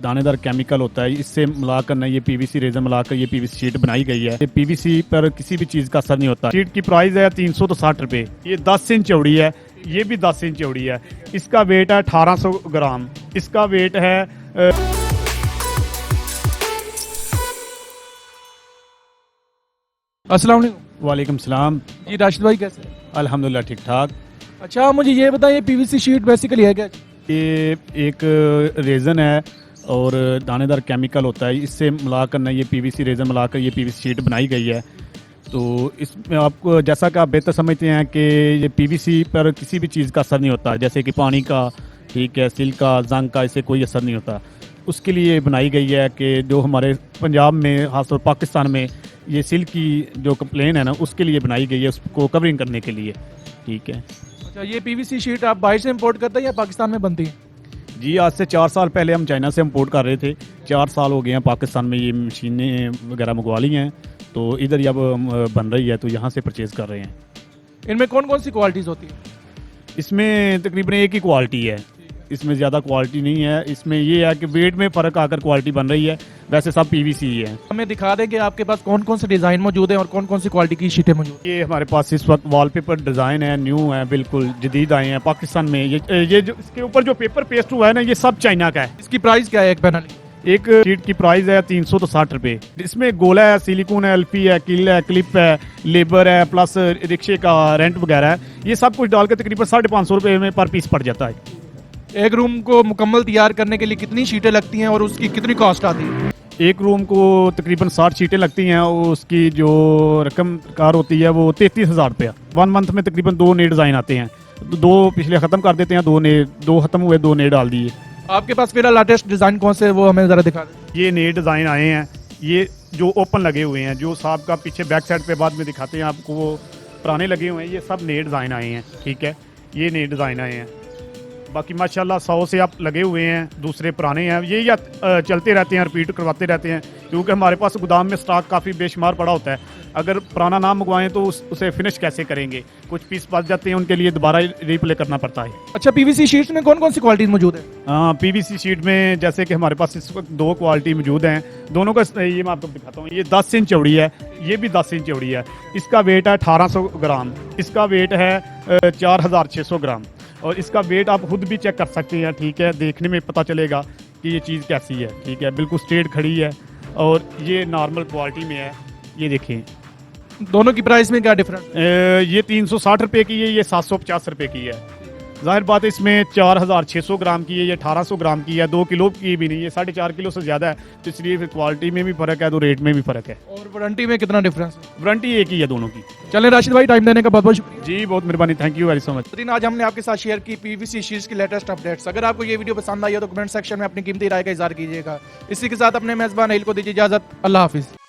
दानेदार केमिकल होता है, इससे मिलाकर ना ये पीवीसी रेजन मिलाकर ये पीवीसी शीट बनाई गई है। ये पीवीसी पर किसी भी चीज़ का असर नहीं होता। शीट की प्राइस है 360 रुपये। ये 10 इंच चौड़ी है, ये भी 10 इंच चौड़ी है। इसका वेट है 1800 ग्राम। इसका वेट है अस्सलाम वालेकुम। वालेकुम सलाम जी राशिद भाई कैसे हैं? अल्हम्दुलिल्लाह ठीक ठाक। अच्छा मुझे ये बताइए पीवीसी शीट बेसिकली है क्या? ये एक रेजन है और दानेदार केमिकल होता है, इससे मिलाकर ना ये पीवीसी रेजन मिलाकर ये पीवीसी शीट बनाई गई है। तो इसमें आपको जैसा कि आप बेहतर समझते हैं कि ये पीवीसी पर किसी भी चीज़ का असर नहीं होता, जैसे कि पानी का, ठीक है, सिल का, जंग का, इससे कोई असर नहीं होता। उसके लिए बनाई गई है कि जो हमारे पंजाब में खासतौर पाकिस्तान में ये सिल की जो कंप्लेन है ना, उसके लिए बनाई गई है, उसको कवरिंग करने के लिए। ठीक है। अच्छा ये पीवीसी शीट आप बाहर से इंपोर्ट करते हैं या पाकिस्तान में बनती है? जी आज से 4 साल पहले हम चाइना से इम्पोर्ट कर रहे थे। 4 साल हो गए हैं पाकिस्तान में ये मशीनें वगैरह मंगवा ली हैं, तो इधर जब बन रही है तो यहाँ से परचेज़ कर रहे हैं। इनमें कौन कौन सी क्वालिटीज़ होती है? इसमें तकरीबन एक ही क्वालिटी है, इसमें ज़्यादा क्वालिटी नहीं है। इसमें ये है कि वेट में फ़र्क आकर क्वालिटी बन रही है, वैसे सब पीवीसी ही है। हमें दिखा दें कि आपके पास कौन कौन से डिज़ाइन मौजूद हैं और कौन कौन सी क्वालिटी की शीटें मौजूद हैं। ये हमारे पास इस वक्त वॉलपेपर डिज़ाइन है, न्यू है, बिल्कुल जदीद आए हैं पाकिस्तान में। ये जो इसके ऊपर जो पेपर पेस्ट हुआ है ना, ये सब चाइना का है। इसकी प्राइस क्या है एक पैनल की? एक शीट की प्राइस है 360 रुपये। इसमें गोला है, सिलिकॉन है, एलपी है, किल है, क्लिप है, लेबर है, प्लस रिक्शे का रेंट वगैरह है। ये सब कुछ डाल के तकरीबन 550 रुपये में पर पीस पड़ जाता है। एक रूम को मुकम्मल तैयार करने के लिए कितनी शीटें लगती हैं और उसकी कितनी कॉस्ट आती है? एक रूम को तकरीबन 60 शीटें लगती हैं और उसकी जो रकम कार होती है वो 33,000 रुपया। 1 मंथ में तकरीबन 2 नए डिज़ाइन आते हैं, 2 पिछले ख़त्म कर देते हैं, 2 ख़त्म हुए, 2 नए डाल दिए। आपके पास फिलहाल लेटेस्ट डिज़ाइन कौन से वो हमें ज़रा दिखा दें। ये नए डिज़ाइन आए हैं, ये जो ओपन लगे हुए हैं, जो साहब का पीछे बैक साइड पे बाद में दिखाते हैं आपको, वो पुराने लगे हुए हैं। ये सब नए डिज़ाइन आए हैं। ठीक है, ये नए डिज़ाइन आए हैं। बाकी माशाल्लाह 100 से आप लगे हुए हैं, दूसरे पुराने हैं। ये या चलते रहते हैं, रिपीट करवाते रहते हैं, क्योंकि हमारे पास गोदाम में स्टॉक काफ़ी बेशुमार पड़ा होता है। अगर पुराना ना मंगवाएं तो उसे फिनिश कैसे करेंगे? कुछ पीस बच जाते हैं, उनके लिए दोबारा रिप्ले करना पड़ता है। अच्छा पीवीसी शीट्स में कौन कौन सी क्वालिटीज मौजूद है? हाँ, पीवीसी शीट में जैसे कि हमारे पास इस वक्त 2 क्वालिटी मौजूद हैं। दोनों का ये मैं आपको दिखाता हूँ। ये 10 इंच चौड़ी है, ये भी 10 इंच चौड़ी है। इसका वेट है 1800 ग्राम। इसका वेट है 4600 ग्राम। और इसका वेट आप खुद भी चेक कर सकते हैं। ठीक है, देखने में पता चलेगा कि ये चीज़ कैसी है। ठीक है, बिल्कुल स्ट्रेट खड़ी है और ये नॉर्मल क्वालिटी में है। ये देखें, दोनों की प्राइस में क्या डिफरेंस? ये 360 रुपये की है, ये 750 रुपये की है। जाहिर बात है इसमें 4600 ग्राम की है, ये 1800 ग्राम की है, 2 किलो की भी नहीं है, 4.5 किलो से ज़्यादा है। तो इसलिए फिर क्वालिटी में भी फ़र्क है, तो रेट में भी फ़र्क है। और वारंटी में कितना डिफरेंस है? वारंटी एक ही है दोनों की। चलें राशिद भाई, टाइम देने का बहुत बहुत शुक्रिया। जी बहुत मेहरबानी, thank you very so much. दिन आज हमने आपके साथ शेयर की पीवीसी शीट्स की लेटेस्ट अपडेट्स। अगर आपको ये वीडियो पसंद आई हो तो कमेंट सेक्शन में अपनी कीमती राय का इज़हार कीजिएगा। इसी के साथ अपने मेज़बान अहिल को दीजिए इजाज़त। अल्लाह हाफिज़।